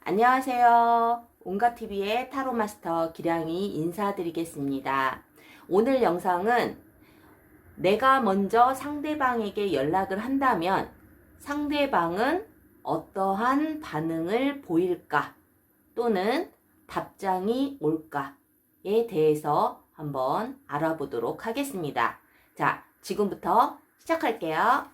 안녕하세요. 온가TV의 타로마스터 기량이 인사드리겠습니다. 오늘 영상은 내가 먼저 상대방에게 연락을 한다면 상대방은 어떠한 반응을 보일까 또는 답장이 올까에 대해서 한번 알아보도록 하겠습니다. 자, 지금부터 시작할게요.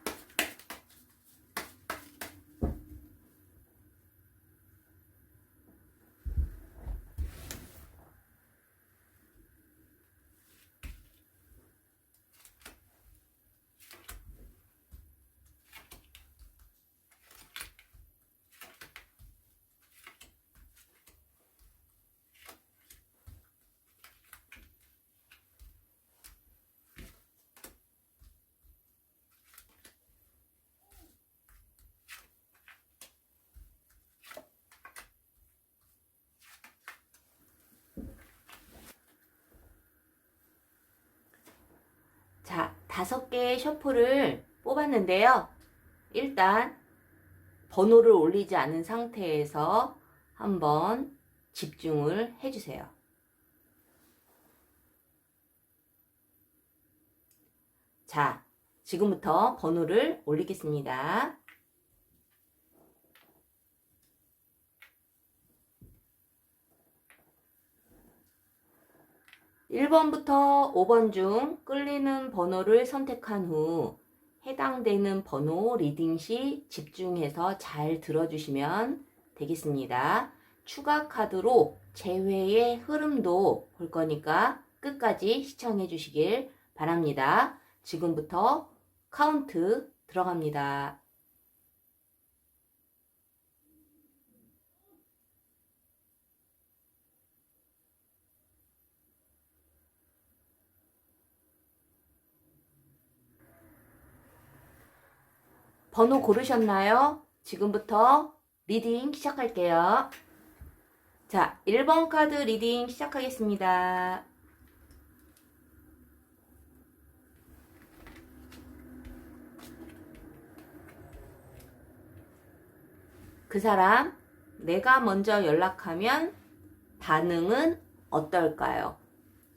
자, 5개의 셔플을 뽑았는데요. 일단 번호를 올리지 않은 상태에서 한번 집중을 해주세요. 자, 지금부터 번호를 올리겠습니다. 1번부터 5번 중 끌리는 번호를 선택한 후 해당되는 번호 리딩 시 집중해서 잘 들어주시면 되겠습니다. 추가 카드로 재회의 흐름도 볼 거니까 끝까지 시청해 주시길 바랍니다. 지금부터 카운트 들어갑니다. 번호 고르셨나요? 지금부터 리딩 시작할게요. 자, 1번 카드 리딩 시작하겠습니다. 그 사람, 내가 먼저 연락하면 반응은 어떨까요?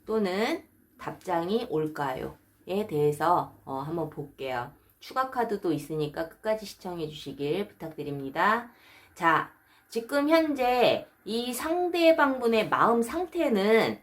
또는 답장이 올까요? 에 대해서 한번 볼게요. 추가 카드도 있으니까 끝까지 시청해 주시길 부탁드립니다. 자, 지금 현재 이 상대방분의 마음 상태는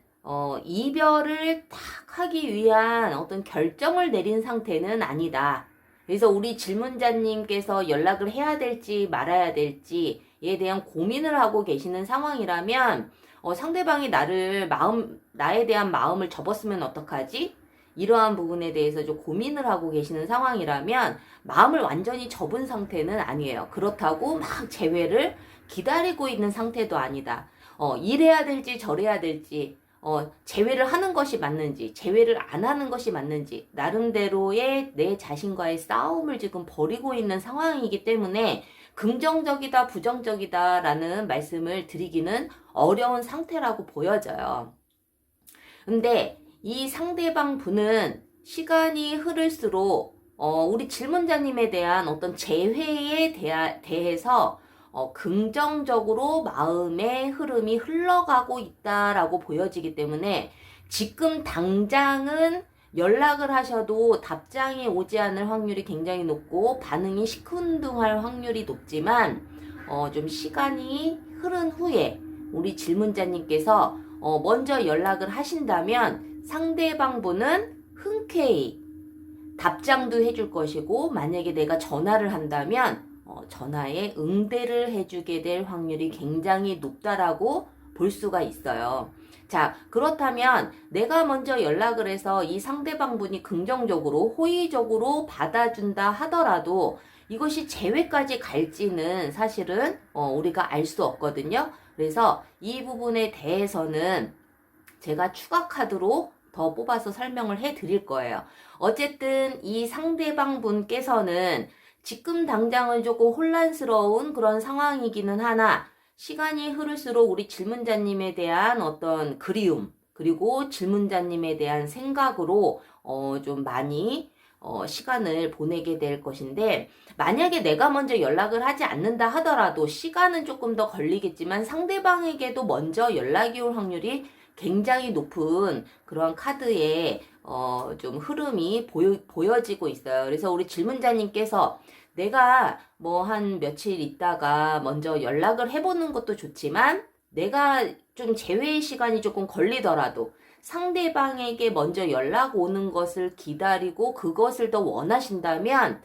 이별을 딱 하기 위한 어떤 결정을 내린 상태는 아니다. 그래서 우리 질문자님께서 연락을 해야 될지 말아야 될지에 대한 고민을 하고 계시는 상황이라면 상대방이 나에 대한 마음을 접었으면 어떡하지? 이러한 부분에 대해서 좀 고민을 하고 계시는 상황이라면 마음을 완전히 접은 상태는 아니에요. 그렇다고 막 재회를 기다리고 있는 상태도 아니다. 이래야 될지 저래야 될지 재회를 하는 것이 맞는지 재회를 안 하는 것이 맞는지 나름대로의 내 자신과의 싸움을 지금 벌이고 있는 상황이기 때문에 긍정적이다 부정적이다 라는 말씀을 드리기는 어려운 상태라고 보여져요. 근데 이 상대방 분은 시간이 흐를수록 우리 질문자님에 대한 어떤 재회에 대해서 긍정적으로 마음의 흐름이 흘러가고 있다라고 보여지기 때문에 지금 당장은 연락을 하셔도 답장이 오지 않을 확률이 굉장히 높고 반응이 시큰둥할 확률이 높지만 좀 시간이 흐른 후에 우리 질문자님께서 먼저 연락을 하신다면 상대방 분은 흔쾌히 답장도 해줄 것이고 만약에 내가 전화를 한다면 전화에 응대를 해주게 될 확률이 굉장히 높다라고 볼 수가 있어요. 자, 그렇다면 내가 먼저 연락을 해서 이 상대방 분이 긍정적으로 호의적으로 받아준다 하더라도 이것이 재회까지 갈지는 사실은 우리가 알 수 없거든요. 그래서 이 부분에 대해서는 제가 추가 카드로 더 뽑아서 설명을 해 드릴 거예요. 어쨌든 이 상대방 분께서는 지금 당장은 조금 혼란스러운 그런 상황이기는 하나 시간이 흐를수록 우리 질문자님에 대한 어떤 그리움 그리고 질문자님에 대한 생각으로 좀 많이 시간을 보내게 될 것인데, 만약에 내가 먼저 연락을 하지 않는다 하더라도 시간은 조금 더 걸리겠지만 상대방에게도 먼저 연락이 올 확률이 굉장히 높은 그런 카드의 좀 흐름이 보여지고 있어요. 그래서 우리 질문자님께서 내가 뭐 한 며칠 있다가 먼저 연락을 해보는 것도 좋지만 내가 좀 제외의 시간이 조금 걸리더라도 상대방에게 먼저 연락 오는 것을 기다리고 그것을 더 원하신다면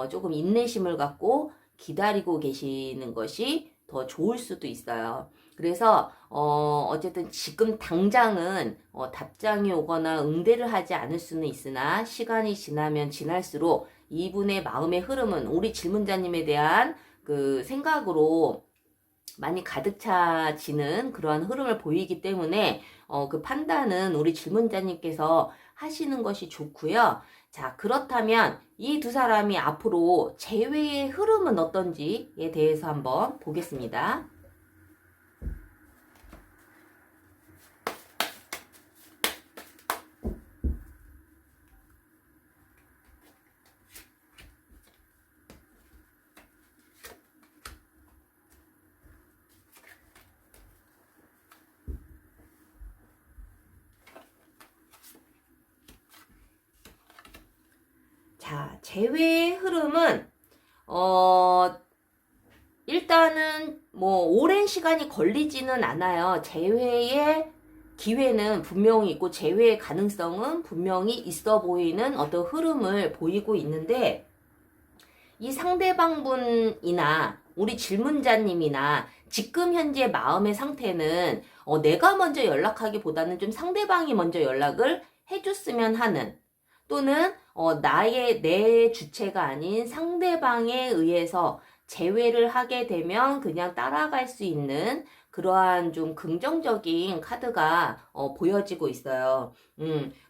조금 인내심을 갖고 기다리고 계시는 것이 더 좋을 수도 있어요. 그래서 어쨌든 지금 당장은 답장이 오거나 응대를 하지 않을 수는 있으나 시간이 지나면 지날수록 이분의 마음의 흐름은 우리 질문자님에 대한 그 생각으로 많이 가득 차지는 그러한 흐름을 보이기 때문에 그 판단은 우리 질문자님께서 하시는 것이 좋고요. 자, 그렇다면 이 두 사람이 앞으로 재회의 흐름은 어떤지에 대해서 한번 보겠습니다. 자, 재회의 흐름은 일단은 뭐 오랜 시간이 걸리지는 않아요. 재회의 기회는 분명히 있고 재회의 가능성은 분명히 있어 보이는 어떤 흐름을 보이고 있는데, 이 상대방분이나 우리 질문자님이나 지금 현재 마음의 상태는 내가 먼저 연락하기보다는 좀 상대방이 먼저 연락을 해줬으면 하는, 또는 내 주체가 아닌 상대방에 의해서 제외를 하게 되면 그냥 따라갈 수 있는 그러한 좀 긍정적인 카드가 보여지고 있어요.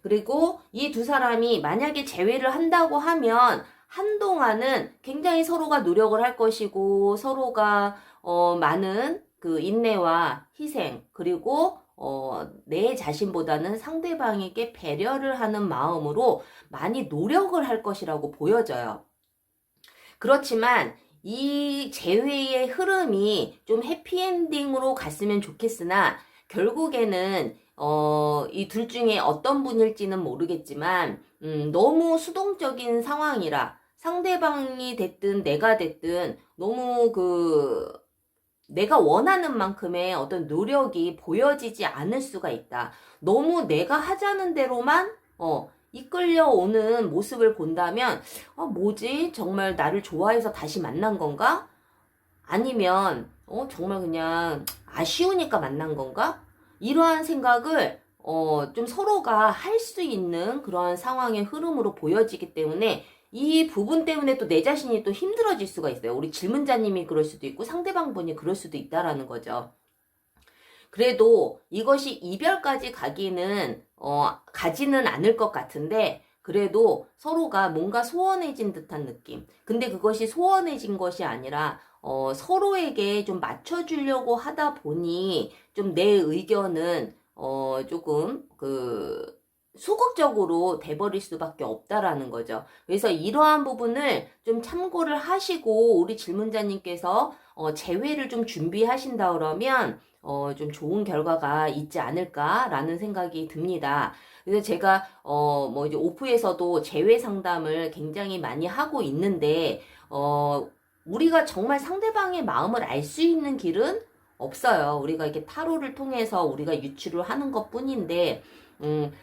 그리고 이 두 사람이 만약에 제외를 한다고 하면 한동안은 굉장히 서로가 노력을 할 것이고 서로가 많은 그 인내와 희생, 그리고 내 자신보다는 상대방에게 배려를 하는 마음으로 많이 노력을 할 것이라고 보여져요. 그렇지만 이 재회의 흐름이 좀 해피엔딩으로 갔으면 좋겠으나 결국에는 이 둘 중에 어떤 분일지는 모르겠지만 너무 수동적인 상황이라 상대방이 됐든 내가 됐든 너무 내가 원하는 만큼의 어떤 노력이 보여지지 않을 수가 있다. 너무 내가 하자는 대로만 이끌려오는 모습을 본다면 뭐지? 정말 나를 좋아해서 다시 만난 건가? 아니면 정말 그냥 아쉬우니까 만난 건가? 이러한 생각을 좀 서로가 할 수 있는 그러한 상황의 흐름으로 보여지기 때문에 이 부분 때문에 또 내 자신이 또 힘들어질 수가 있어요. 우리 질문자님이 그럴 수도 있고 상대방분이 그럴 수도 있다라는 거죠. 그래도 이것이 이별까지 가지는 않을 것 같은데, 그래도 서로가 뭔가 소원해진 듯한 느낌. 근데 그것이 소원해진 것이 아니라 서로에게 좀 맞춰주려고 하다 보니 좀 내 의견은 조금 소극적으로 돼버릴 수밖에 없다라는 거죠. 그래서 이러한 부분을 좀 참고를 하시고 우리 질문자님께서 재회를 좀 준비하신다 그러면 좀 좋은 결과가 있지 않을까라는 생각이 듭니다. 그래서 제가 뭐 이제 오프에서도 재회 상담을 굉장히 많이 하고 있는데 우리가 정말 상대방의 마음을 알 수 있는 길은 없어요. 우리가 이렇게 타로를 통해서 우리가 유추를 하는 것뿐인데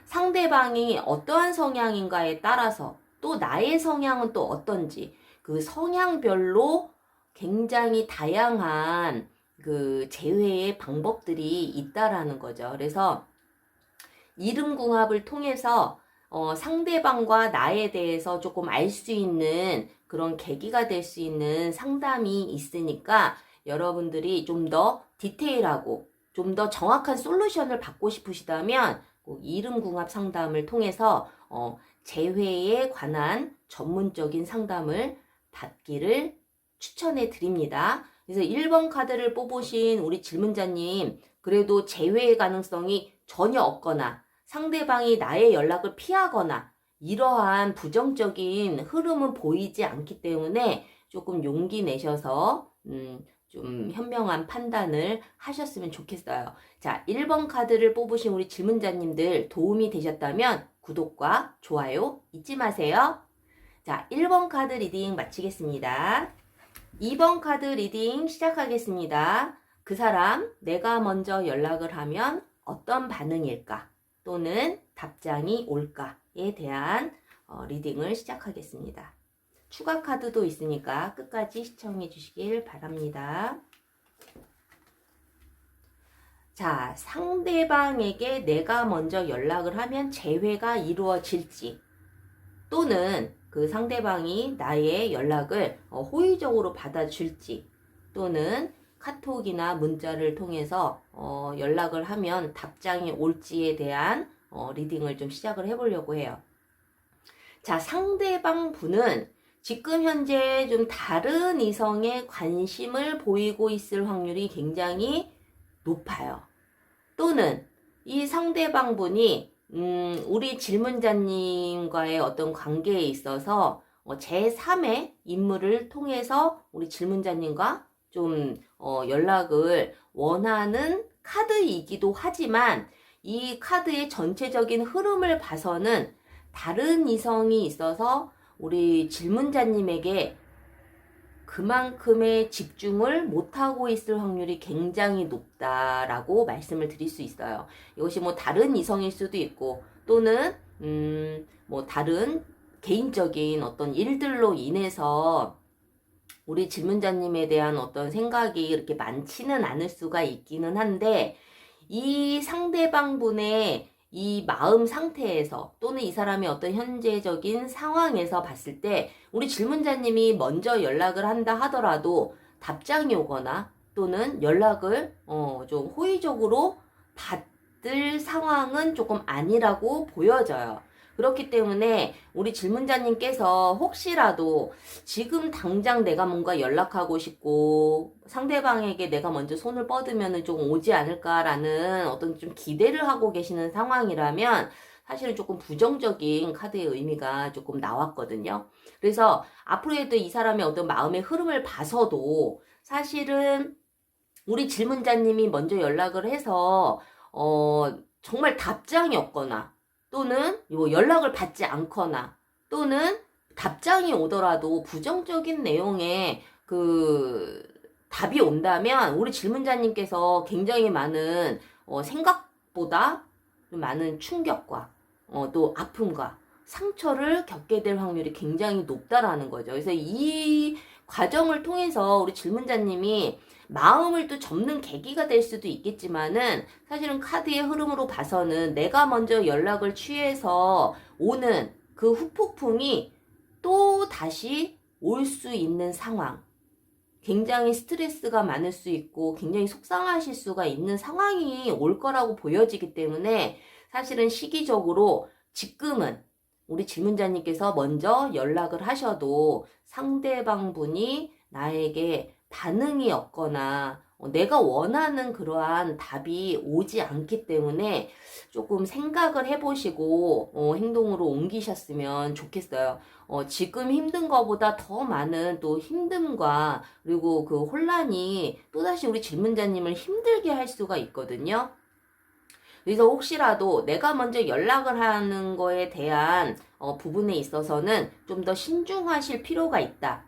상대방이 어떠한 성향인가에 따라서 또 나의 성향은 또 어떤지 그 성향별로 굉장히 다양한 그 재회의 방법들이 있다라는 거죠. 그래서 이름궁합을 통해서 상대방과 나에 대해서 조금 알 수 있는 그런 계기가 될 수 있는 상담이 있으니까 여러분들이 좀 더 디테일하고 좀 더 정확한 솔루션을 받고 싶으시다면 꼭 이름궁합 상담을 통해서 재회에 관한 전문적인 상담을 받기를 추천해 드립니다. 그래서 1번 카드를 뽑으신 우리 질문자님, 그래도 재회의 가능성이 전혀 없거나 상대방이 나의 연락을 피하거나 이러한 부정적인 흐름은 보이지 않기 때문에 조금 용기 내셔서 좀 현명한 판단을 하셨으면 좋겠어요. 자, 1번 카드를 뽑으신 우리 질문자님들 도움이 되셨다면 구독과 좋아요 잊지 마세요. 자, 1번 카드 리딩 마치겠습니다. 2번 카드 리딩 시작하겠습니다. 그 사람, 내가 먼저 연락을 하면 어떤 반응일까? 또는 답장이 올까에 대한 리딩을 시작하겠습니다. 추가 카드도 있으니까 끝까지 시청해 주시길 바랍니다. 자, 상대방에게 내가 먼저 연락을 하면 재회가 이루어질지, 또는 그 상대방이 나의 연락을 호의적으로 받아줄지, 또는 카톡이나 문자를 통해서 연락을 하면 답장이 올지에 대한 리딩을 좀 시작을 해보려고 해요. 자, 상대방 분은 지금 현재 좀 다른 이성에 관심을 보이고 있을 확률이 굉장히 높아요. 또는 이 상대방 분이 우리 질문자님과의 어떤 관계에 있어서 제3의 인물을 통해서 우리 질문자님과 좀 연락을 원하는 카드이기도 하지만, 이 카드의 전체적인 흐름을 봐서는 다른 이성이 있어서 우리 질문자님에게 그만큼의 집중을 못하고 있을 확률이 굉장히 높다라고 말씀을 드릴 수 있어요. 이것이 뭐 다른 이성일 수도 있고, 또는 뭐 다른 개인적인 어떤 일들로 인해서 우리 질문자님에 대한 어떤 생각이 이렇게 많지는 않을 수가 있기는 한데, 이 상대방 분의 이 마음 상태에서, 또는 이 사람의 어떤 현재적인 상황에서 봤을 때 우리 질문자님이 먼저 연락을 한다 하더라도 답장이 오거나 또는 연락을 좀 호의적으로 받을 상황은 조금 아니라고 보여져요. 그렇기 때문에 우리 질문자님께서 혹시라도 지금 당장 내가 뭔가 연락하고 싶고 상대방에게 내가 먼저 손을 뻗으면 좀 오지 않을까라는 어떤 좀 기대를 하고 계시는 상황이라면 사실은 조금 부정적인 카드의 의미가 조금 나왔거든요. 그래서 앞으로도 이 사람의 어떤 마음의 흐름을 봐서도 사실은 우리 질문자님이 먼저 연락을 해서 정말 답장이 없거나, 또는 연락을 받지 않거나, 또는 답장이 오더라도 부정적인 내용의 그 답이 온다면 우리 질문자님께서 굉장히 많은 생각보다 많은 충격과 또 아픔과 상처를 겪게 될 확률이 굉장히 높다라는 거죠. 그래서 이 과정을 통해서 우리 질문자님이 마음을 또 접는 계기가 될 수도 있겠지만은, 사실은 카드의 흐름으로 봐서는 내가 먼저 연락을 취해서 오는 그 후폭풍이 또 다시 올 수 있는 상황, 굉장히 스트레스가 많을 수 있고 굉장히 속상하실 수가 있는 상황이 올 거라고 보여지기 때문에, 사실은 시기적으로 지금은 우리 질문자님께서 먼저 연락을 하셔도 상대방 분이 나에게 반응이 없거나 내가 원하는 그러한 답이 오지 않기 때문에 조금 생각을 해보시고 행동으로 옮기셨으면 좋겠어요. 지금 힘든 것보다 더 많은 또 힘듦과 그리고 그 혼란이 또다시 우리 질문자님을 힘들게 할 수가 있거든요. 그래서 혹시라도 내가 먼저 연락을 하는 거에 대한 부분에 있어서는 좀 더 신중하실 필요가 있다.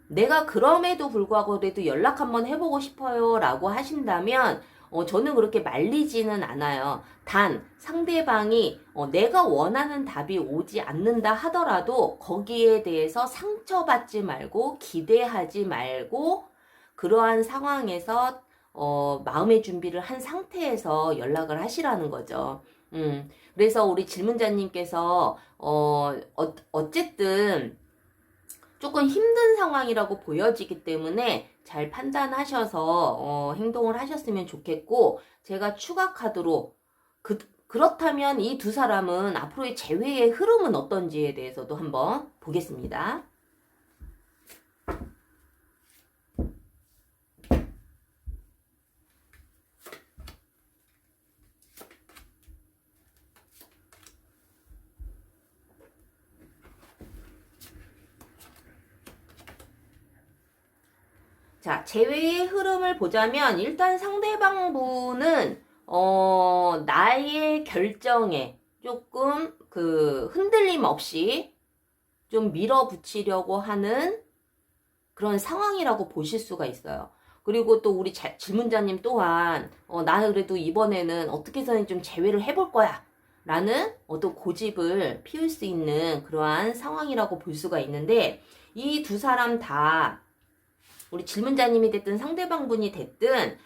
내가 그럼에도 불구하고 그래도 연락 한번 해보고 싶어요 라고 하신다면 저는 그렇게 말리지는 않아요. 단 상대방이 내가 원하는 답이 오지 않는다 하더라도 거기에 대해서 상처받지 말고 기대하지 말고, 그러한 상황에서 마음의 준비를 한 상태에서 연락을 하시라는 거죠. 그래서 우리 질문자님께서 어쨌든 조금 힘든 상황이라고 보여지기 때문에 잘 판단하셔서 행동을 하셨으면 좋겠고, 제가 추가 카드로 그렇다면 이 두 사람은 앞으로의 재회의 흐름은 어떤지에 대해서도 한번 보겠습니다. 자, 재회의 흐름을 보자면 일단 상대방 분은 나의 결정에 조금 그 흔들림 없이 좀 밀어붙이려고 하는 그런 상황이라고 보실 수가 있어요. 그리고 또 우리 질문자님 또한 나는 그래도 이번에는 어떻게 해서는 좀 제외를 해볼 거야 라는 어떤 고집을 피울 수 있는 그러한 상황이라고 볼 수가 있는데, 이 두 사람 다 우리 질문자님이 됐든 상대방 분이 됐든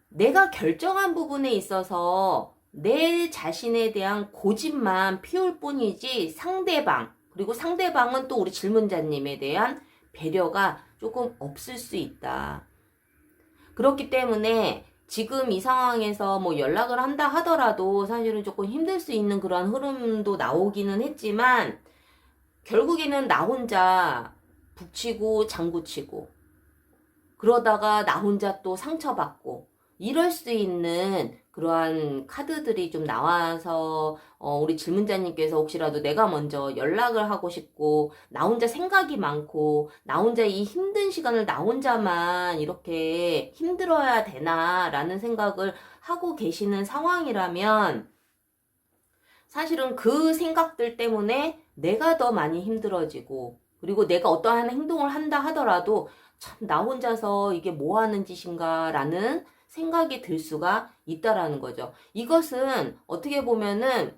내가 결정한 부분에 있어서 내 자신에 대한 고집만 피울 뿐이지 상대방, 그리고 상대방은 또 우리 질문자님에 대한 배려가 조금 없을 수 있다. 그렇기 때문에 지금 이 상황에서 뭐 연락을 한다 하더라도 사실은 조금 힘들 수 있는 그런 흐름도 나오기는 했지만, 결국에는 나 혼자 북치고 장구치고 그러다가 나 혼자 또 상처받고 이럴 수 있는 그러한 카드들이 좀 나와서 우리 질문자님께서 혹시라도 내가 먼저 연락을 하고 싶고 나 혼자 생각이 많고 나 혼자 이 힘든 시간을 나 혼자만 이렇게 힘들어야 되나 라는 생각을 하고 계시는 상황이라면, 사실은 그 생각들 때문에 내가 더 많이 힘들어지고, 그리고 내가 어떠한 행동을 한다 하더라도 참 나 혼자서 이게 뭐 하는 짓인가 라는 생각이 들 수가 있다라는 거죠. 이것은 어떻게 보면은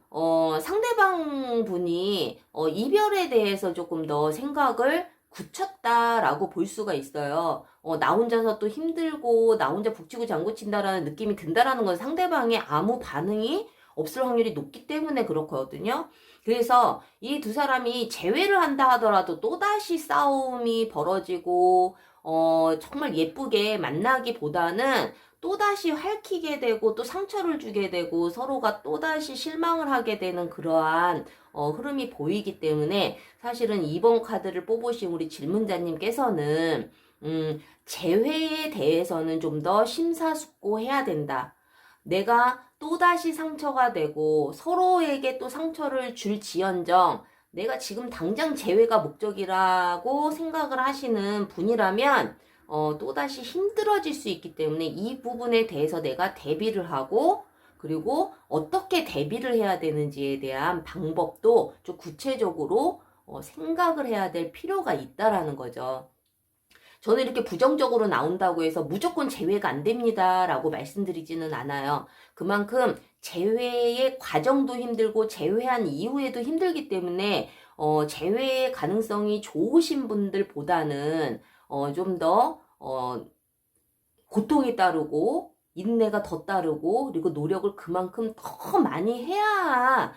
상대방 분이 이별에 대해서 조금 더 생각을 굳혔다라고 볼 수가 있어요. 나 혼자서 또 힘들고 나 혼자 북치고 장구친다라는 느낌이 든다라는 건 상대방의 아무 반응이 없을 확률이 높기 때문에 그렇거든요. 그래서 이 두 사람이 재회를 한다 하더라도 또다시 싸움이 벌어지고 정말 예쁘게 만나기보다는 또다시 핥히게 되고 또 상처를 주게 되고 서로가 또다시 실망을 하게 되는 그러한 흐름이 보이기 때문에, 사실은 이번 카드를 뽑으신 우리 질문자님께서는 재회에 대해서는 좀 더 심사숙고해야 된다. 내가 또다시 상처가 되고 서로에게 또 상처를 줄지언정 내가 지금 당장 재회가 목적이라고 생각을 하시는 분이라면 또다시 힘들어질 수 있기 때문에 이 부분에 대해서 내가 대비를 하고, 그리고 어떻게 대비를 해야 되는지에 대한 방법도 좀 구체적으로 생각을 해야 될 필요가 있다라는 거죠. 저는 이렇게 부정적으로 나온다고 해서 무조건 제외가 안 됩니다 라고 말씀드리지는 않아요. 그만큼 제외의 과정도 힘들고 제외한 이후에도 힘들기 때문에 제외의 가능성이 좋으신 분들보다는 좀 더 고통이 따르고 인내가 더 따르고 그리고 노력을 그만큼 더 많이 해야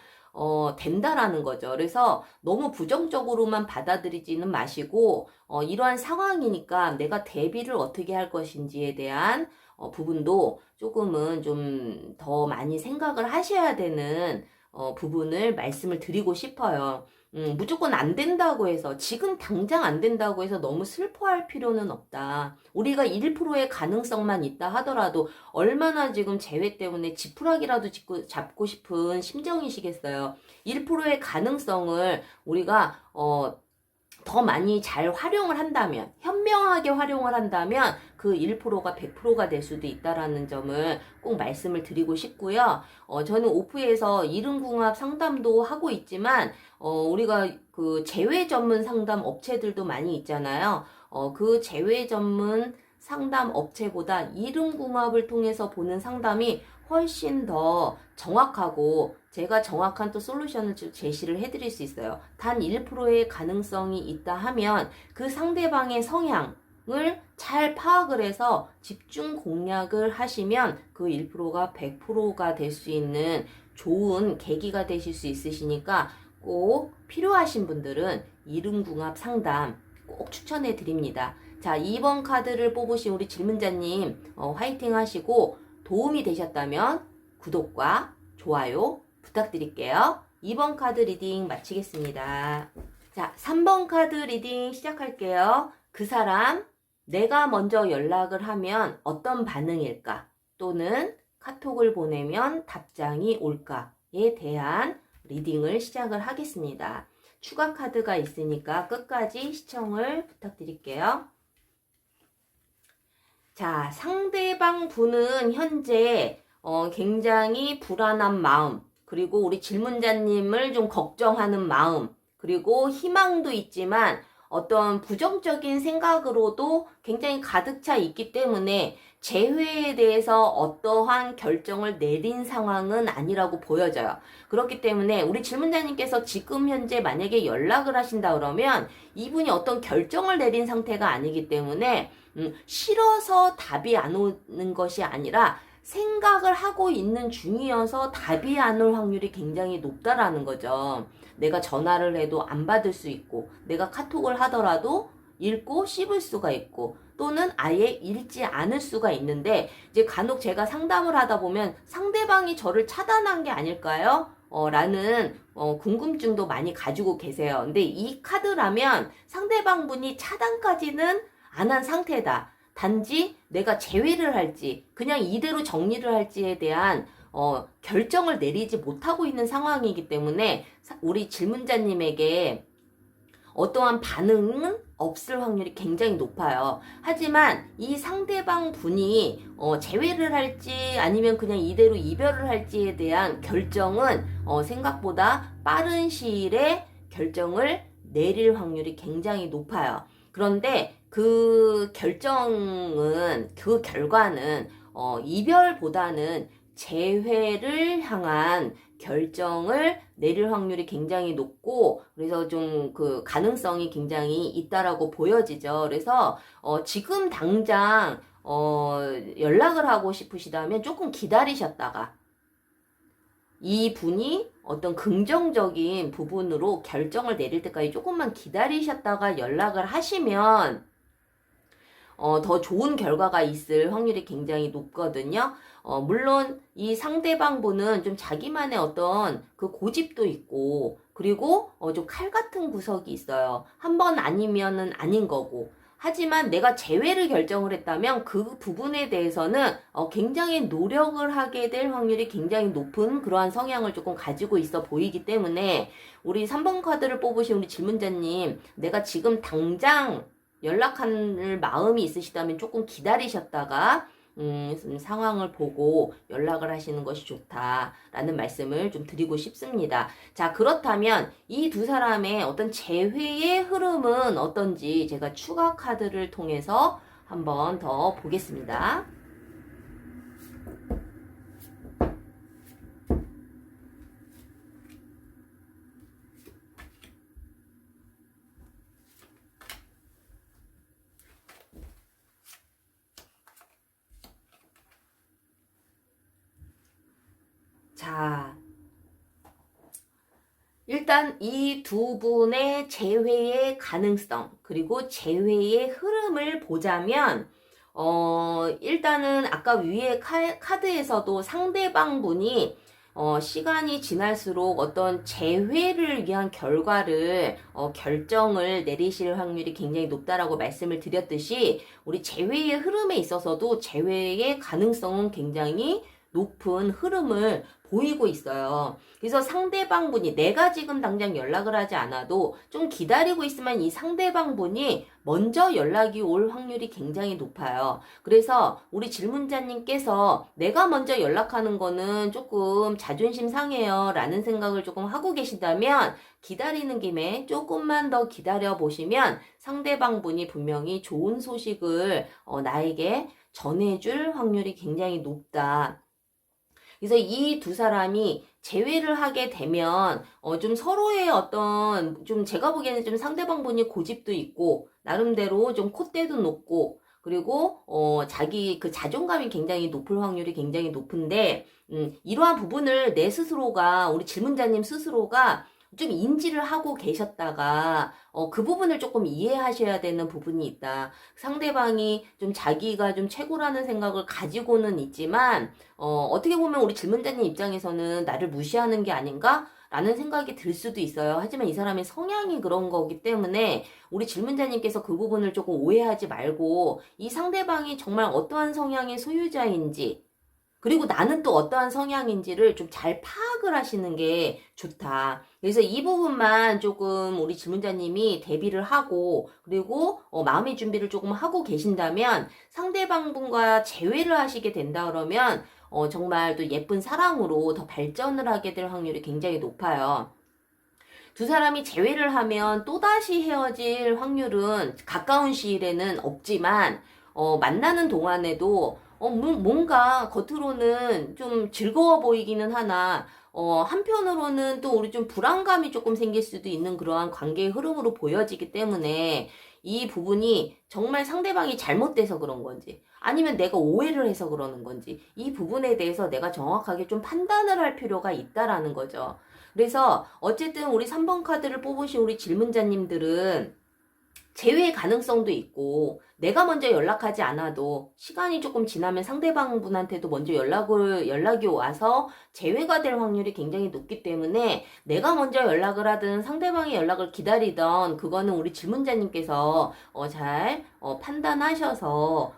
된다라는 거죠. 그래서 너무 부정적으로만 받아들이지는 마시고 이러한 상황이니까 내가 대비를 어떻게 할 것인지에 대한 부분도 조금은 좀 더 많이 생각을 하셔야 되는 부분을 말씀을 드리고 싶어요. 무조건 안 된다고 해서, 지금 당장 안 된다고 해서 너무 슬퍼할 필요는 없다. 우리가 1%의 가능성만 있다 하더라도 얼마나 지금 재회 때문에 지푸라기라도 잡고 싶은 심정이시겠어요. 1%의 가능성을 우리가 더 많이 잘 활용을 한다면, 현명하게 활용을 한다면 그 1%가 100%가 될 수도 있다라는 점을 꼭 말씀을 드리고 싶고요. 저는 오프에서 이름궁합 상담도 하고 있지만 우리가 그 재회 전문 상담 업체들도 많이 있잖아요. 그 재회 전문 상담 업체보다 이름궁합을 통해서 보는 상담이 훨씬 더 정확하고 제가 정확한 또 솔루션을 제시를 해드릴 수 있어요. 단 1%의 가능성이 있다 하면 그 상대방의 성향을 잘 파악을 해서 집중 공략을 하시면 그 1%가 100%가 될 수 있는 좋은 계기가 되실 수 있으시니까 꼭 필요하신 분들은 이름궁합 상담 꼭 추천해 드립니다. 자, 2번 카드를 뽑으신 우리 질문자님 화이팅 하시고 도움이 되셨다면 구독과 좋아요 부탁드릴게요. 2번 카드 리딩 마치겠습니다. 자, 3번 카드 리딩 시작할게요. 그 사람, 내가 먼저 연락을 하면 어떤 반응일까? 또는 카톡을 보내면 답장이 올까에 대한 리딩을 시작을 하겠습니다. 추가 카드가 있으니까 끝까지 시청을 부탁드릴게요. 자, 상대방 분은 현재 굉장히 불안한 마음, 그리고 우리 질문자님을 좀 걱정하는 마음, 그리고 희망도 있지만 어떤 부정적인 생각으로도 굉장히 가득 차 있기 때문에 재회에 대해서 어떠한 결정을 내린 상황은 아니라고 보여져요. 그렇기 때문에 우리 질문자님께서 지금 현재 만약에 연락을 하신다 그러면 이분이 어떤 결정을 내린 상태가 아니기 때문에 싫어서 답이 안 오는 것이 아니라 생각을 하고 있는 중이어서 답이 안 올 확률이 굉장히 높다라는 거죠. 내가 전화를 해도 안 받을 수 있고, 내가 카톡을 하더라도 읽고 씹을 수가 있고, 또는 아예 읽지 않을 수가 있는데, 이제 간혹 제가 상담을 하다 보면 상대방이 저를 차단한 게 아닐까요? 라는 궁금증도 많이 가지고 계세요. 근데 이 카드라면 상대방 분이 차단까지는 안 한 상태다. 단지 내가 제외를 할지 그냥 이대로 정리를 할지에 대한 결정을 내리지 못하고 있는 상황이기 때문에 우리 질문자님에게 어떠한 반응은 없을 확률이 굉장히 높아요. 하지만 이 상대방 분이 재회를 할지 아니면 그냥 이대로 이별을 할지에 대한 결정은 생각보다 빠른 시일에 결정을 내릴 확률이 굉장히 높아요. 그런데 그 결정은, 그 결과는 이별보다는 재회를 향한 결정을 내릴 확률이 굉장히 높고, 그래서 좀 그 가능성이 굉장히 있다라고 보여지죠. 그래서 지금 당장 연락을 하고 싶으시다면 조금 기다리셨다가 이 분이 어떤 긍정적인 부분으로 결정을 내릴 때까지 조금만 기다리셨다가 연락을 하시면 더 좋은 결과가 있을 확률이 굉장히 높거든요. 물론 이 상대방 분은 좀 자기만의 어떤 그 고집도 있고, 그리고 좀 칼 같은 구석이 있어요. 한 번 아니면은 아닌 거고. 하지만 내가 재회를 결정을 했다면 그 부분에 대해서는 굉장히 노력을 하게 될 확률이 굉장히 높은 그러한 성향을 조금 가지고 있어 보이기 때문에 우리 3번 카드를 뽑으신 우리 질문자님, 내가 지금 당장 연락할 마음이 있으시다면 조금 기다리셨다가 상황을 보고 연락을 하시는 것이 좋다라는 말씀을 좀 드리고 싶습니다. 자, 그렇다면 이 두 사람의 어떤 재회의 흐름은 어떤지 제가 추가 카드를 통해서 한번 더 보겠습니다. 자, 일단 이 두 분의 재회의 가능성, 그리고 재회의 흐름을 보자면, 일단은 아까 위에 카드에서도 상대방 분이 시간이 지날수록 어떤 재회를 위한 결정을 내리실 확률이 굉장히 높다라고 말씀을 드렸듯이, 우리 재회의 흐름에 있어서도 재회의 가능성은 굉장히 높은 흐름을 보이고 있어요. 그래서 상대방 분이, 내가 지금 당장 연락을 하지 않아도 좀 기다리고 있으면 이 상대방 분이 먼저 연락이 올 확률이 굉장히 높아요. 그래서 우리 질문자님께서 내가 먼저 연락하는 거는 조금 자존심 상해요 라는 생각을 조금 하고 계시다면, 기다리는 김에 조금만 더 기다려 보시면 상대방 분이 분명히 좋은 소식을 나에게 전해줄 확률이 굉장히 높다. 그래서 이 두 사람이 재회를 하게 되면 좀 서로의 어떤, 좀 제가 보기에는 좀 상대방 분이 고집도 있고 나름대로 좀 콧대도 높고, 그리고 자기 그 자존감이 굉장히 높을 확률이 굉장히 높은데, 이러한 부분을 내 스스로가, 우리 질문자님 스스로가 좀 인지를 하고 계셨다가 그 부분을 조금 이해하셔야 되는 부분이 있다. 상대방이 좀 자기가 좀 최고라는 생각을 가지고는 있지만 어떻게 보면 우리 질문자님 입장에서는 나를 무시하는 게 아닌가? 라는 생각이 들 수도 있어요. 하지만 이 사람의 성향이 그런 거기 때문에 우리 질문자님께서 그 부분을 조금 오해하지 말고, 이 상대방이 정말 어떠한 성향의 소유자인지, 그리고 나는 또 어떠한 성향인지를 좀 잘 파악을 하시는 게 좋다. 그래서 이 부분만 조금 우리 질문자님이 대비를 하고, 그리고 마음의 준비를 조금 하고 계신다면 상대방분과 재회를 하시게 된다 그러면 정말 또 예쁜 사랑으로 더 발전을 하게 될 확률이 굉장히 높아요. 두 사람이 재회를 하면 또다시 헤어질 확률은 가까운 시일에는 없지만, 만나는 동안에도, 뭔가 겉으로는 좀 즐거워 보이기는 하나, 한편으로는 또 우리 좀 불안감이 조금 생길 수도 있는 그러한 관계의 흐름으로 보여지기 때문에 이 부분이 정말 상대방이 잘못돼서 그런 건지, 아니면 내가 오해를 해서 그러는 건지, 이 부분에 대해서 내가 정확하게 좀 판단을 할 필요가 있다라는 거죠. 그래서 어쨌든 우리 3번 카드를 뽑으신 우리 질문자님들은 재회 가능성도 있고, 내가 먼저 연락하지 않아도 시간이 조금 지나면 상대방 분한테도 먼저 연락이 와서 재회가 될 확률이 굉장히 높기 때문에 내가 먼저 연락을 하든 상대방의 연락을 기다리던 그거는 우리 질문자님께서 잘 판단하셔서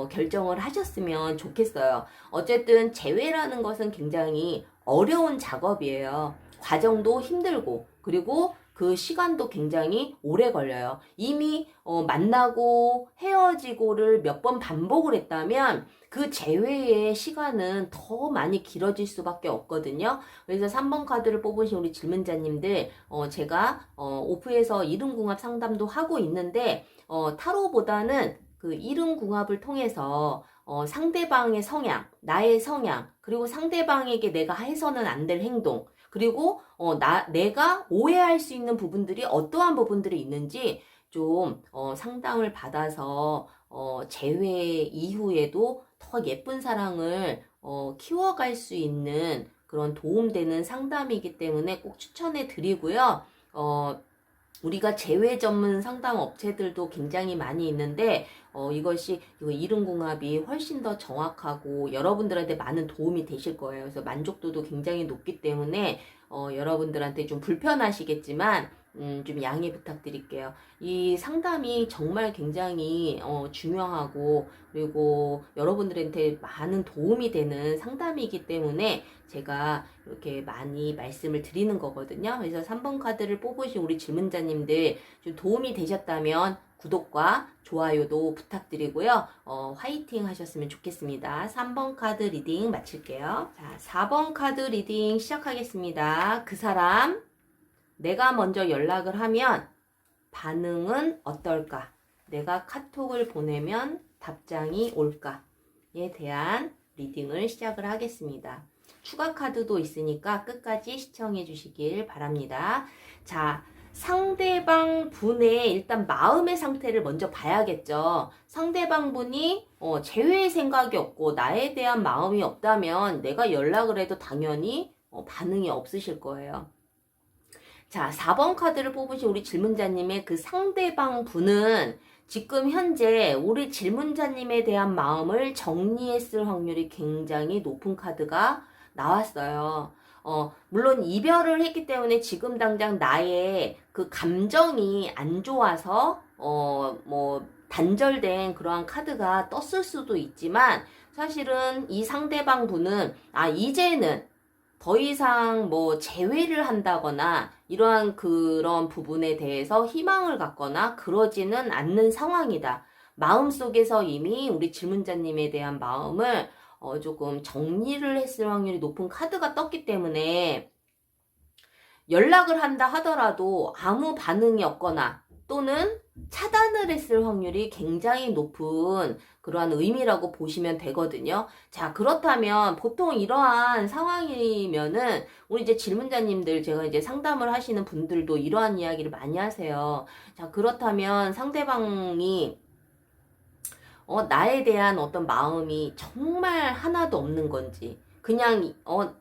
결정을 하셨으면 좋겠어요. 어쨌든 재회라는 것은 굉장히 어려운 작업이에요. 과정도 힘들고, 그리고 그 시간도 굉장히 오래 걸려요. 이미 만나고 헤어지고를 몇 번 반복을 했다면 그 재회의 시간은 더 많이 길어질 수밖에 없거든요. 그래서 3번 카드를 뽑으신 우리 질문자님들, 제가 오프에서 이름궁합 상담도 하고 있는데, 타로보다는 그 이름궁합을 통해서 상대방의 성향, 나의 성향, 그리고 상대방에게 내가 해서는 안 될 행동, 그리고 내가 오해할 수 있는 부분들이 어떠한 부분들이 있는지 좀 상담을 받아서 재회 이후에도 더 예쁜 사랑을 키워갈 수 있는 그런 도움되는 상담이기 때문에 꼭 추천해 드리고요. 우리가 재회 전문 상담 업체들도 굉장히 많이 있는데 이것이 이름궁합이 훨씬 더 정확하고 여러분들한테 많은 도움이 되실 거예요. 그래서 만족도도 굉장히 높기 때문에 여러분들한테 좀 불편하시겠지만 좀 양해 부탁드릴게요. 이 상담이 정말 굉장히 중요하고, 그리고 여러분들한테 많은 도움이 되는 상담이기 때문에 제가 이렇게 많이 말씀을 드리는 거거든요. 그래서 3번 카드를 뽑으신 우리 질문자님들 좀 도움이 되셨다면 구독과 좋아요도 부탁드리고요. 화이팅 하셨으면 좋겠습니다. 3번 카드 리딩 마칠게요. 자, 4번 카드 리딩 시작하겠습니다. 그 사람, 내가 먼저 연락을 하면 반응은 어떨까? 내가 카톡을 보내면 답장이 올까?에 대한 리딩을 시작을 하겠습니다. 추가 카드도 있으니까 끝까지 시청해 주시길 바랍니다. 자, 상대방 분의 일단 마음의 상태를 먼저 봐야겠죠. 상대방 분이 재회의 생각이 없고 나에 대한 마음이 없다면 내가 연락을 해도 당연히 반응이 없으실 거예요. 자, 4번 카드를 뽑으신 우리 질문자님의 그 상대방 분은 지금 현재 우리 질문자님에 대한 마음을 정리했을 확률이 굉장히 높은 카드가 나왔어요. 물론 이별을 했기 때문에 지금 당장 나의 그 감정이 안 좋아서, 단절된 그러한 카드가 떴을 수도 있지만, 사실은 이 상대방 분은, 이제는 더 이상 재회를 한다거나, 이러한 그런 부분에 대해서 희망을 갖거나 그러지는 않는 상황이다. 마음속에서 이미 우리 질문자님에 대한 마음을 조금 정리를 했을 확률이 높은 카드가 떴기 때문에 연락을 한다 하더라도 아무 반응이 없거나 또는 차단을 했을 확률이 굉장히 높은 그러한 의미라고 보시면 되거든요. 자, 그렇다면 보통 이러한 상황이면은 우리 이제 질문자님들, 제가 이제 상담을 하시는 분들도 이러한 이야기를 많이 하세요. 자, 그렇다면 상대방이 나에 대한 어떤 마음이 정말 하나도 없는 건지, 그냥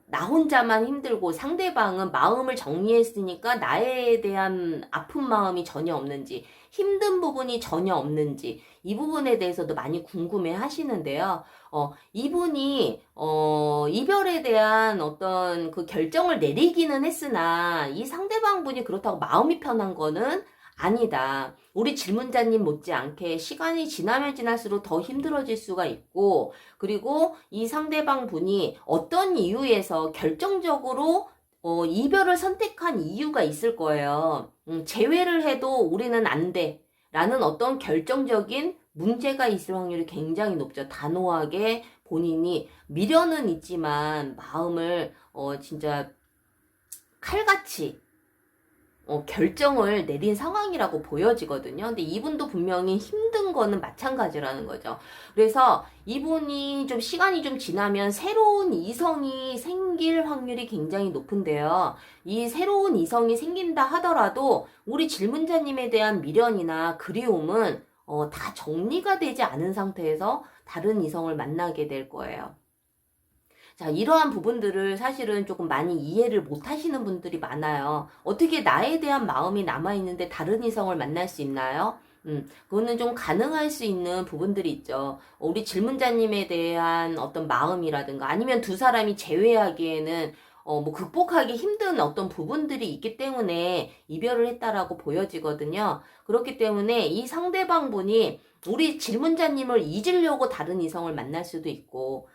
나 혼자만 힘들고 상대방은 마음을 정리했으니까 나에 대한 아픈 마음이 전혀 없는지, 힘든 부분이 전혀 없는지, 이 부분에 대해서도 많이 궁금해 하시는데요. 이분이 이별에 대한 어떤 그 결정을 내리기는 했으나 이 상대방 분이 그렇다고 마음이 편한 거는 아니다. 우리 질문자님 못지않게 시간이 지나면 지날수록 더 힘들어질 수가 있고, 그리고 이 상대방 분이 어떤 이유에서 결정적으로 이별을 선택한 이유가 있을 거예요. 재회를 해도 우리는 안 돼. 라는 어떤 결정적인 문제가 있을 확률이 굉장히 높죠. 단호하게 본인이 미련은 있지만 마음을 진짜 칼같이 결정을 내린 상황이라고 보여지거든요. 근데 이분도 분명히 힘든 거는 마찬가지라는 거죠. 그래서 이분이 좀 시간이 좀 지나면 새로운 이성이 생길 확률이 굉장히 높은데요. 이 새로운 이성이 생긴다 하더라도 우리 질문자님에 대한 미련이나 그리움은 다 정리가 되지 않은 상태에서 다른 이성을 만나게 될 거예요. 자, 이러한 부분들을 사실은 조금 많이 이해를 못 하시는 분들이 많아요. 어떻게 나에 대한 마음이 남아있는데 다른 이성을 만날 수 있나요? 그거는 좀 가능할 수 있는 부분들이 있죠. 우리 질문자님에 대한 어떤 마음이라든가 아니면 두 사람이 재회하기에는 뭐 극복하기 힘든 어떤 부분들이 있기 때문에 이별을 했다라고 보여지거든요. 그렇기 때문에 이 상대방 분이 우리 질문자님을 잊으려고 다른 이성을 만날 수도 있고,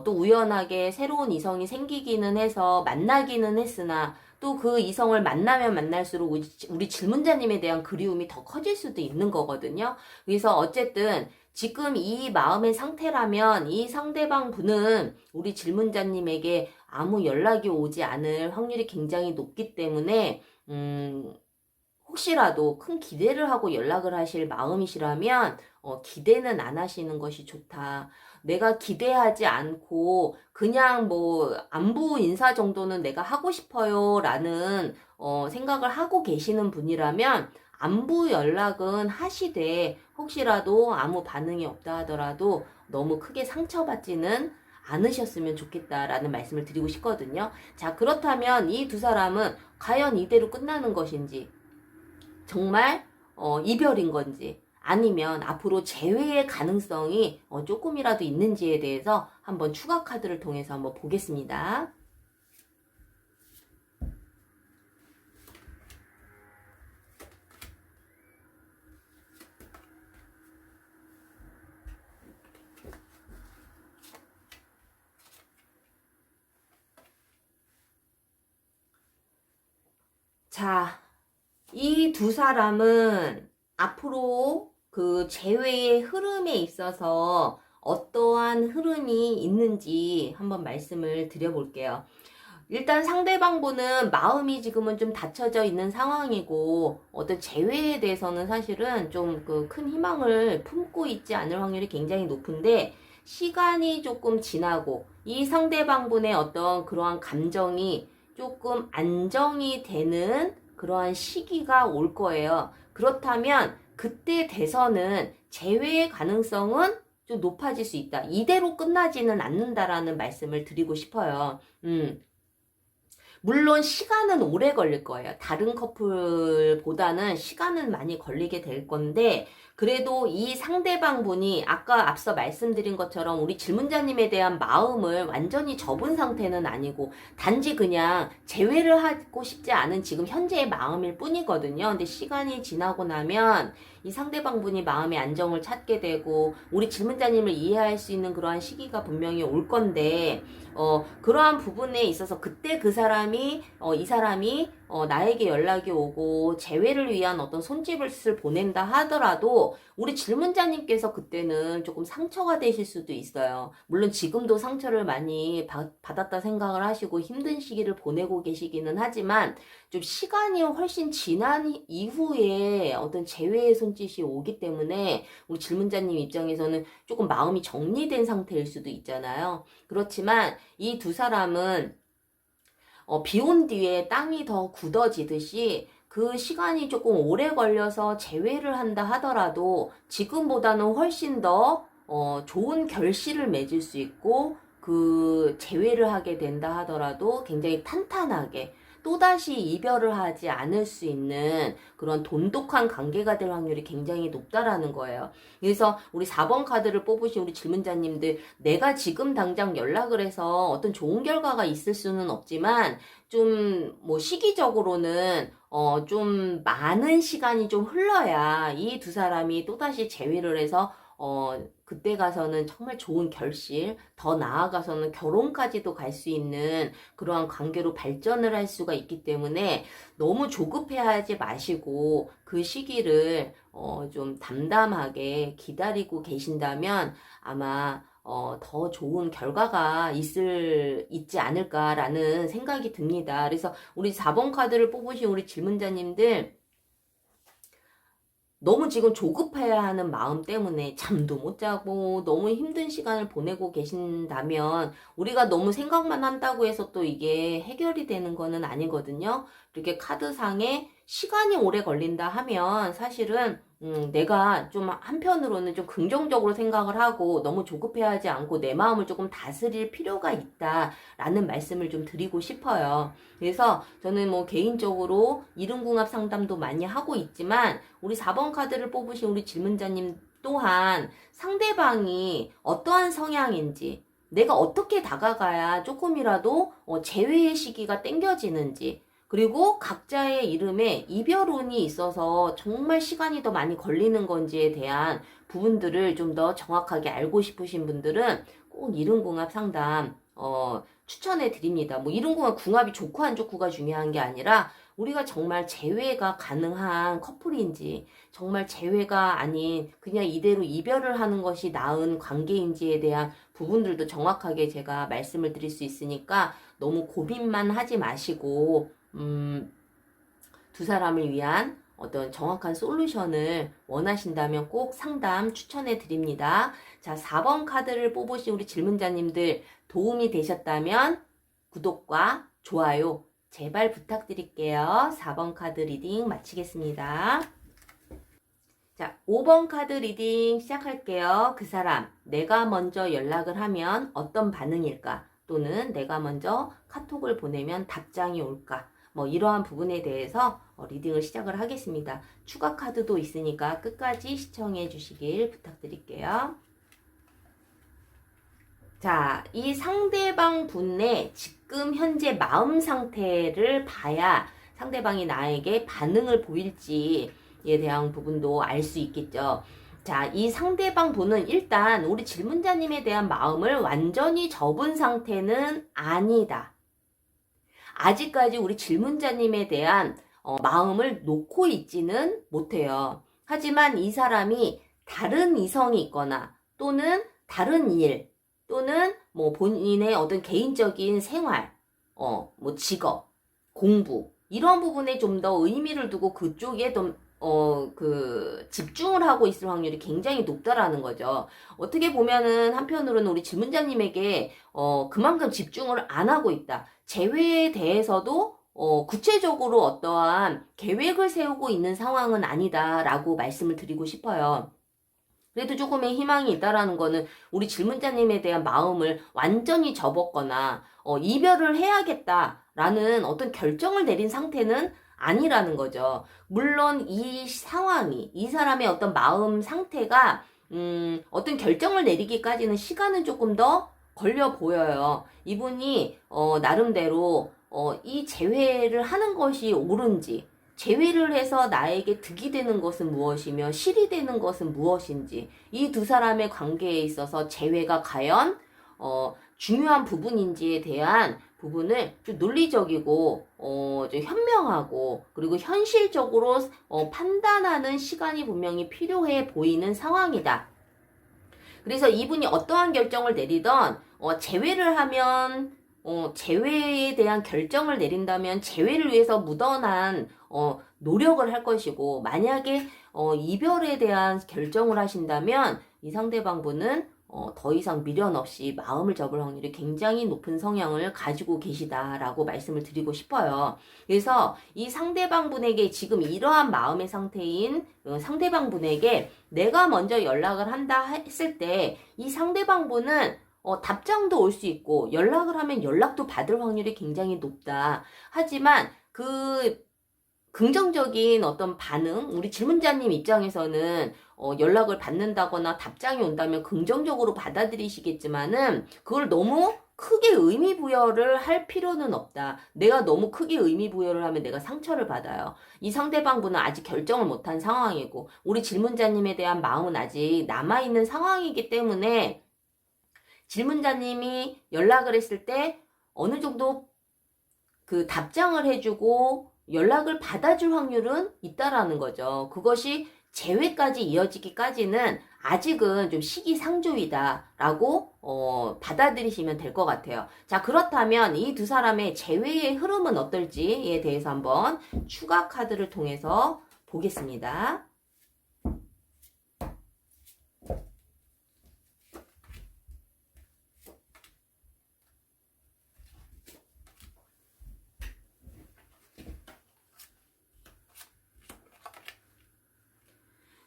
또 우연하게 새로운 이성이 생기기는 해서 만나기는 했으나 또 그 이성을 만나면 만날수록 우리 질문자님에 대한 그리움이 더 커질 수도 있는 거거든요. 그래서 어쨌든 지금 이 마음의 상태라면 이 상대방 분은 우리 질문자님에게 아무 연락이 오지 않을 확률이 굉장히 높기 때문에 혹시라도 큰 기대를 하고 연락을 하실 마음이시라면 기대는 안 하시는 것이 좋다. 내가 기대하지 않고 그냥 뭐 안부 인사 정도는 내가 하고 싶어요 라는 생각을 하고 계시는 분이라면 안부 연락은 하시되 혹시라도 아무 반응이 없다 하더라도 너무 크게 상처받지는 않으셨으면 좋겠다라는 말씀을 드리고 싶거든요. 자, 그렇다면 이 두 사람은 과연 이대로 끝나는 것인지, 정말 이별인 건지, 아니면 앞으로 재회의 가능성이 조금이라도 있는지에 대해서 한번 추가 카드를 통해서 한번 보겠습니다. 자, 이 두 사람은 앞으로 그 재회의 흐름에 있어서 어떠한 흐름이 있는지 한번 말씀을 드려볼게요. 일단 상대방 분은 마음이 지금은 좀 닫혀져 있는 상황이고 어떤 재회에 대해서는 사실은 좀 그 큰 희망을 품고 있지 않을 확률이 굉장히 높은데, 시간이 조금 지나고 이 상대방 분의 어떤 그러한 감정이 조금 안정이 되는 그러한 시기가 올 거예요. 그렇다면 그때 돼서는 재회의 가능성은 좀 높아질 수 있다. 이대로 끝나지는 않는다라는 말씀을 드리고 싶어요. 물론 시간은 오래 걸릴 거예요. 다른 커플보다는 시간은 많이 걸리게 될 건데, 그래도 이 상대방 분이 아까 앞서 말씀드린 것처럼 우리 질문자님에 대한 마음을 완전히 접은 상태는 아니고 단지 그냥 재회를 하고 싶지 않은 지금 현재의 마음일 뿐이거든요. 근데 시간이 지나고 나면 이 상대방 분이 마음의 안정을 찾게 되고 우리 질문자님을 이해할 수 있는 그러한 시기가 분명히 올 건데, 그러한 부분에 있어서 그때 그 사람이 이 사람이 나에게 연락이 오고 재회를 위한 어떤 손짓을 보낸다 하더라도 우리 질문자님께서 그때는 조금 상처가 되실 수도 있어요. 물론 지금도 상처를 많이 받았다 생각을 하시고 힘든 시기를 보내고 계시기는 하지만 좀 시간이 훨씬 지난 이후에 어떤 재회의 손짓이 오기 때문에 우리 질문자님 입장에서는 조금 마음이 정리된 상태일 수도 있잖아요. 그렇지만 이 두 사람은 비온 뒤에 땅이 더 굳어지듯이 그 시간이 조금 오래 걸려서 재회를 한다 하더라도 지금보다는 훨씬 더 좋은 결실을 맺을 수 있고, 그 재회를 하게 된다 하더라도 굉장히 탄탄하게 또다시 이별을 하지 않을 수 있는 그런 돈독한 관계가 될 확률이 굉장히 높다라는 거예요. 그래서 우리 4번 카드를 뽑으신 우리 질문자님들, 내가 지금 당장 연락을 해서 어떤 좋은 결과가 있을 수는 없지만 좀 뭐 시기적으로는 좀 많은 시간이 좀 흘러야 이 두 사람이 또다시 재회를 해서 그때 가서는 정말 좋은 결실, 더 나아가서는 결혼까지도 갈 수 있는 그러한 관계로 발전을 할 수가 있기 때문에 너무 조급해하지 마시고 그 시기를 좀 담담하게 기다리고 계신다면 아마 더 좋은 결과가 있지 않을까라는 생각이 듭니다. 그래서 우리 4번 카드를 뽑으신 우리 질문자님들, 너무 지금 조급해야 하는 마음 때문에 잠도 못 자고 너무 힘든 시간을 보내고 계신다면 우리가 너무 생각만 한다고 해서 또 이게 해결이 되는 거는 아니거든요. 이렇게 카드상에 시간이 오래 걸린다 하면 사실은 내가 좀 한편으로는 좀 긍정적으로 생각을 하고 너무 조급해하지 않고 내 마음을 조금 다스릴 필요가 있다라는 말씀을 좀 드리고 싶어요. 그래서 저는 뭐 개인적으로 이름궁합 상담도 많이 하고 있지만 우리 4번 카드를 뽑으신 우리 질문자님 또한 상대방이 어떠한 성향인지, 내가 어떻게 다가가야 조금이라도 재회의 시기가 땡겨지는지, 그리고 각자의 이름에 이별운이 있어서 정말 시간이 더 많이 걸리는 건지에 대한 부분들을 좀 더 정확하게 알고 싶으신 분들은 꼭 이름궁합 상담 추천해 드립니다. 뭐 이름궁합 궁합이 좋고 안 좋고가 중요한 게 아니라 우리가 정말 재회가 가능한 커플인지, 정말 재회가 아닌 그냥 이대로 이별을 하는 것이 나은 관계인지에 대한 부분들도 정확하게 제가 말씀을 드릴 수 있으니까 너무 고민만 하지 마시고 두 사람을 위한 어떤 정확한 솔루션을 원하신다면 꼭 상담 추천해 드립니다. 자, 4번 카드를 뽑으신 우리 질문자님들, 도움이 되셨다면 구독과 좋아요 제발 부탁드릴게요. 4번 카드 리딩 마치겠습니다. 자, 5번 카드 리딩 시작할게요. 그 사람, 내가 먼저 연락을 하면 어떤 반응일까? 또는 내가 먼저 카톡을 보내면 답장이 올까? 뭐 이러한 부분에 대해서 리딩을 시작을 하겠습니다. 추가 카드도 있으니까 끝까지 시청해 주시길 부탁드릴게요. 자, 이 상대방 분의 지금 현재 마음 상태를 봐야 상대방이 나에게 반응을 보일지에 대한 부분도 알 수 있겠죠. 자, 이 상대방 분은 일단 우리 질문자님에 대한 마음을 완전히 접은 상태는 아니다. 아직까지 우리 질문자님에 대한 마음을 놓고 있지는 못해요. 하지만 이 사람이 다른 이성이 있거나 또는 다른 일 또는 뭐 본인의 어떤 개인적인 생활, 뭐 직업, 공부 이런 부분에 좀 더 의미를 두고 그쪽에 좀 집중을 하고 있을 확률이 굉장히 높다라는 거죠. 어떻게 보면은 한편으로는 우리 질문자님에게 그만큼 집중을 안 하고 있다. 재회에 대해서도 구체적으로 어떠한 계획을 세우고 있는 상황은 아니다라고 말씀을 드리고 싶어요. 그래도 조금의 희망이 있다라는 거는 우리 질문자님에 대한 마음을 완전히 접었거나 이별을 해야겠다라는 어떤 결정을 내린 상태는 아니라는 거죠. 물론 이 상황이, 이 사람의 어떤 마음 상태가 어떤 결정을 내리기까지는 시간은 조금 더 걸려 보여요. 이분이 나름대로 이 재회를 하는 것이 옳은지, 재회를 해서 나에게 득이 되는 것은 무엇이며 실이 되는 것은 무엇인지, 이 두 사람의 관계에 있어서 재회가 과연 중요한 부분인지에 대한 부분을 좀 논리적이고 좀 현명하고 그리고 현실적으로 판단하는 시간이 분명히 필요해 보이는 상황이다. 그래서 이분이 어떠한 결정을 내리던 재회를 하면 재회에 대한 결정을 내린다면 재회를 위해서 묻어난 노력을 할 것이고, 만약에 이별에 대한 결정을 하신다면 이 상대방 분은 더 이상 미련 없이 마음을 접을 확률이 굉장히 높은 성향을 가지고 계시다라고 말씀을 드리고 싶어요. 그래서 이 상대방 분에게 지금 이러한 마음의 상태인 상대방 분에게 내가 먼저 연락을 한다 했을 때 이 상대방 분은 답장도 올 수 있고 연락을 하면 연락도 받을 확률이 굉장히 높다. 하지만 그 긍정적인 어떤 반응, 우리 질문자님 입장에서는 연락을 받는다거나 답장이 온다면 긍정적으로 받아들이시겠지만은 그걸 너무 크게 의미 부여를 할 필요는 없다. 내가 너무 크게 의미 부여를 하면 내가 상처를 받아요. 이 상대방분은 아직 결정을 못한 상황이고 우리 질문자님에 대한 마음은 아직 남아있는 상황이기 때문에 질문자님이 연락을 했을 때 어느 정도 그 답장을 해주고 연락을 받아줄 확률은 있다라는 거죠. 그것이 재회까지 이어지기까지는 아직은 좀 시기상조이다라고 받아들이시면 될 것 같아요. 자, 그렇다면 이 두 사람의 재회의 흐름은 어떨지에 대해서 한번 추가 카드를 통해서 보겠습니다.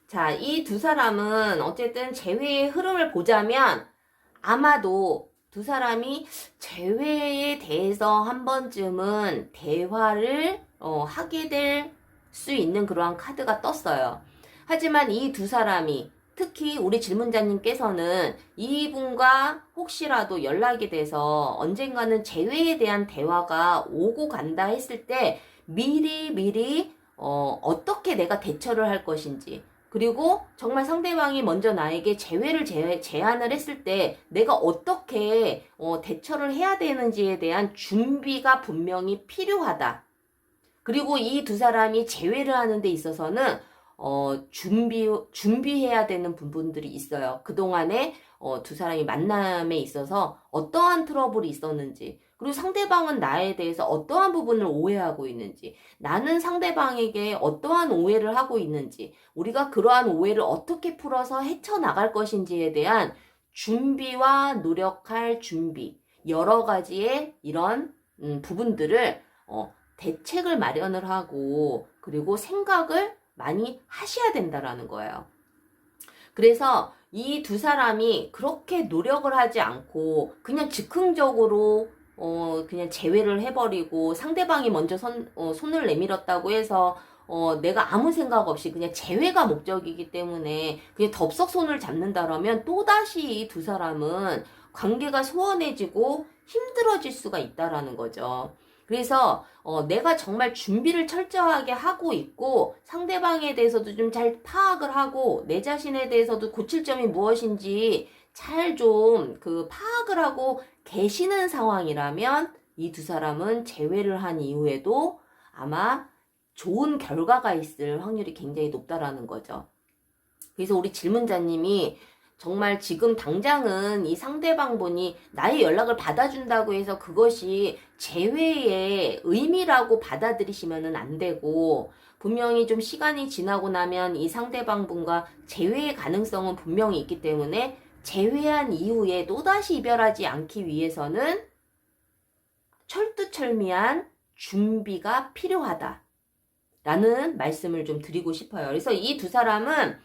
자, 이 두 사람은 어쨌든 재회의 흐름을 보자면 아마도 두 사람이 재회에 대해서 한 번쯤은 대화를 하게 될 수 있는 그러한 카드가 떴어요. 하지만 이 두 사람이 특히 우리 질문자님께서는 이분과 혹시라도 연락이 돼서 언젠가는 재회에 대한 대화가 오고 간다 했을 때 미리 어떻게 내가 대처를 할 것인지 그리고 정말 상대방이 먼저 나에게 재회를 제안을 했을 때 내가 어떻게 대처를 해야 되는지에 대한 준비가 분명히 필요하다. 그리고 이 두 사람이 재회를 하는 데 있어서는 준비해야 되는 부분들이 있어요. 그동안에 두 사람이 만남에 있어서 어떠한 트러블이 있었는지, 그리고 상대방은 나에 대해서 어떠한 부분을 오해하고 있는지, 나는 상대방에게 어떠한 오해를 하고 있는지, 우리가 그러한 오해를 어떻게 풀어서 헤쳐나갈 것인지에 대한 준비와 노력할 준비, 여러 가지의 이런 부분들을 대책을 마련을 하고 그리고 생각을 많이 하셔야 된다라는 거예요. 그래서 이 두 사람이 그렇게 노력을 하지 않고 그냥 즉흥적으로 그냥 제외를 해버리고 상대방이 먼저 손을 내밀었다고 해서 내가 아무 생각 없이 그냥 제외가 목적이기 때문에 그냥 덥석 손을 잡는다라면 또다시 이 두 사람은 관계가 소원해지고 힘들어질 수가 있다라는 거죠. 그래서 내가 정말 준비를 철저하게 하고 있고 상대방에 대해서도 좀 잘 파악을 하고 내 자신에 대해서도 고칠 점이 무엇인지 잘 좀 그 파악을 하고 계시는 상황이라면 이 두 사람은 재회를 한 이후에도 아마 좋은 결과가 있을 확률이 굉장히 높다라는 거죠. 그래서 우리 질문자님이 정말 지금 당장은 이 상대방분이 나의 연락을 받아준다고 해서 그것이 재회의 의미라고 받아들이시면 안 되고 분명히 좀 시간이 지나고 나면 이 상대방분과 재회의 가능성은 분명히 있기 때문에 재회한 이후에 또다시 이별하지 않기 위해서는 철두철미한 준비가 필요하다 라는 말씀을 좀 드리고 싶어요. 그래서 이 두 사람은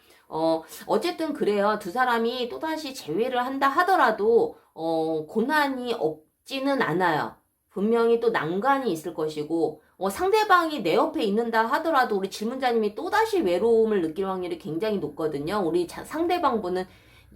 어쨌든 그래요. 두 사람이 또다시 재회를 한다 하더라도 고난이 없지는 않아요. 분명히 또 난관이 있을 것이고 상대방이 내 옆에 있는다 하더라도 우리 질문자님이 또다시 외로움을 느낄 확률이 굉장히 높거든요. 우리 상대방분은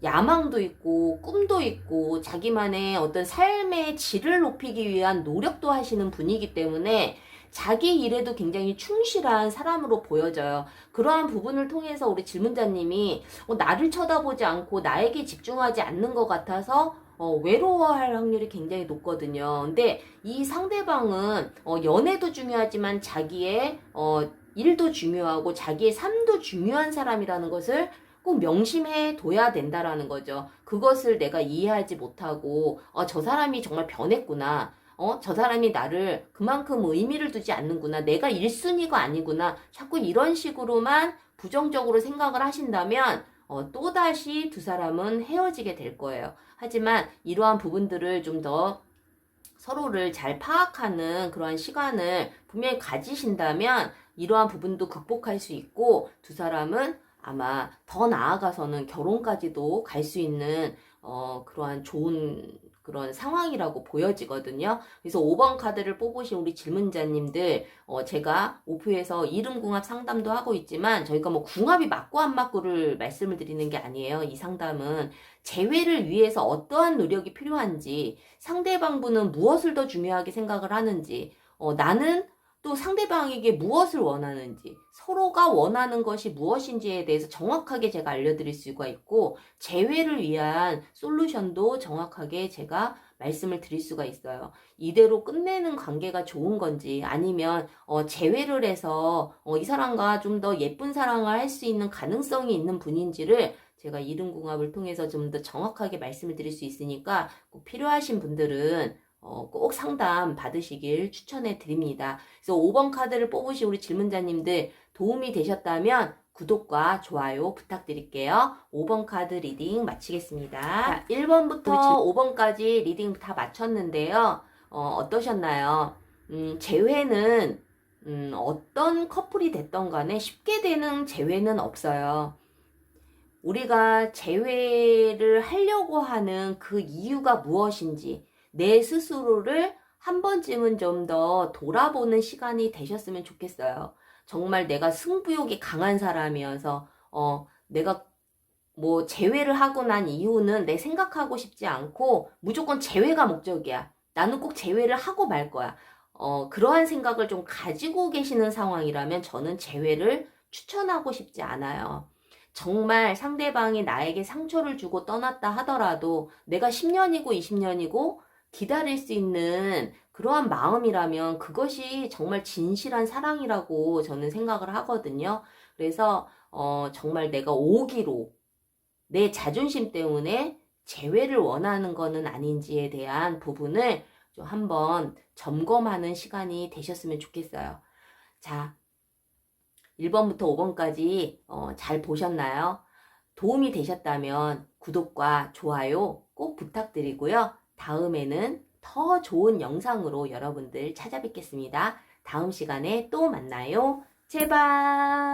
야망도 있고 꿈도 있고 자기만의 어떤 삶의 질을 높이기 위한 노력도 하시는 분이기 때문에 자기 일에도 굉장히 충실한 사람으로 보여져요. 그러한 부분을 통해서 우리 질문자님이 나를 쳐다보지 않고 나에게 집중하지 않는 것 같아서 외로워할 확률이 굉장히 높거든요. 근데 이 상대방은 연애도 중요하지만 자기의 일도 중요하고 자기의 삶도 중요한 사람이라는 것을 꼭 명심해 둬야 된다라는 거죠. 그것을 내가 이해하지 못하고 저 사람이 정말 변했구나. 저 사람이 나를 그만큼 의미를 두지 않는구나. 내가 1순위가 아니구나. 자꾸 이런 식으로만 부정적으로 생각을 하신다면 또다시 두 사람은 헤어지게 될 거예요. 하지만 이러한 부분들을 좀 더 서로를 잘 파악하는 그러한 시간을 분명히 가지신다면 이러한 부분도 극복할 수 있고 두 사람은 아마 더 나아가서는 결혼까지도 갈 수 있는 그러한 좋은 그런 상황이라고 보여지거든요. 그래서 5번 카드를 뽑으신 우리 질문자님들, 제가 오프에서 이름궁합 상담도 하고 있지만 저희가 뭐 궁합이 맞고 안 맞고를 말씀을 드리는 게 아니에요. 이 상담은 재회를 위해서 어떠한 노력이 필요한지, 상대방분은 무엇을 더 중요하게 생각을 하는지, 나는 또 상대방에게 무엇을 원하는지, 서로가 원하는 것이 무엇인지에 대해서 정확하게 제가 알려드릴 수가 있고, 재회를 위한 솔루션도 정확하게 제가 말씀을 드릴 수가 있어요. 이대로 끝내는 관계가 좋은 건지, 아니면 재회를 해서 이 사람과 좀 더 예쁜 사랑을 할 수 있는 가능성이 있는 분인지를 제가 이름궁합을 통해서 좀 더 정확하게 말씀을 드릴 수 있으니까 꼭 필요하신 분들은 꼭 상담 받으시길 추천해 드립니다. 그래서 5번 카드를 뽑으신 우리 질문자님들 도움이 되셨다면 구독과 좋아요 부탁드릴게요. 5번 카드 리딩 마치겠습니다. 자, 1번부터 5번까지 리딩 다 마쳤는데요. 어떠셨나요? 재회는 어떤 커플이 됐던 간에 쉽게 되는 재회는 없어요. 우리가 재회를 하려고 하는 그 이유가 무엇인지 내 스스로를 한 번쯤은 좀 더 돌아보는 시간이 되셨으면 좋겠어요. 정말 내가 승부욕이 강한 사람이어서 내가 뭐 재회를 하고 난 이후는 내 생각하고 싶지 않고 무조건 재회가 목적이야. 나는 꼭 재회를 하고 말 거야. 그러한 생각을 좀 가지고 계시는 상황이라면 저는 재회를 추천하고 싶지 않아요. 정말 상대방이 나에게 상처를 주고 떠났다 하더라도 내가 10년이고 20년이고 기다릴 수 있는 그러한 마음이라면 그것이 정말 진실한 사랑이라고 저는 생각을 하거든요. 그래서 정말 내가 오기로 내 자존심 때문에 재회를 원하는 거는 아닌지에 대한 부분을 좀 한번 점검하는 시간이 되셨으면 좋겠어요. 자, 1번부터 5번까지 잘 보셨나요? 도움이 되셨다면 구독과 좋아요 꼭 부탁드리고요. 다음에는 더 좋은 영상으로 여러분들 찾아뵙겠습니다. 다음 시간에 또 만나요. 제발.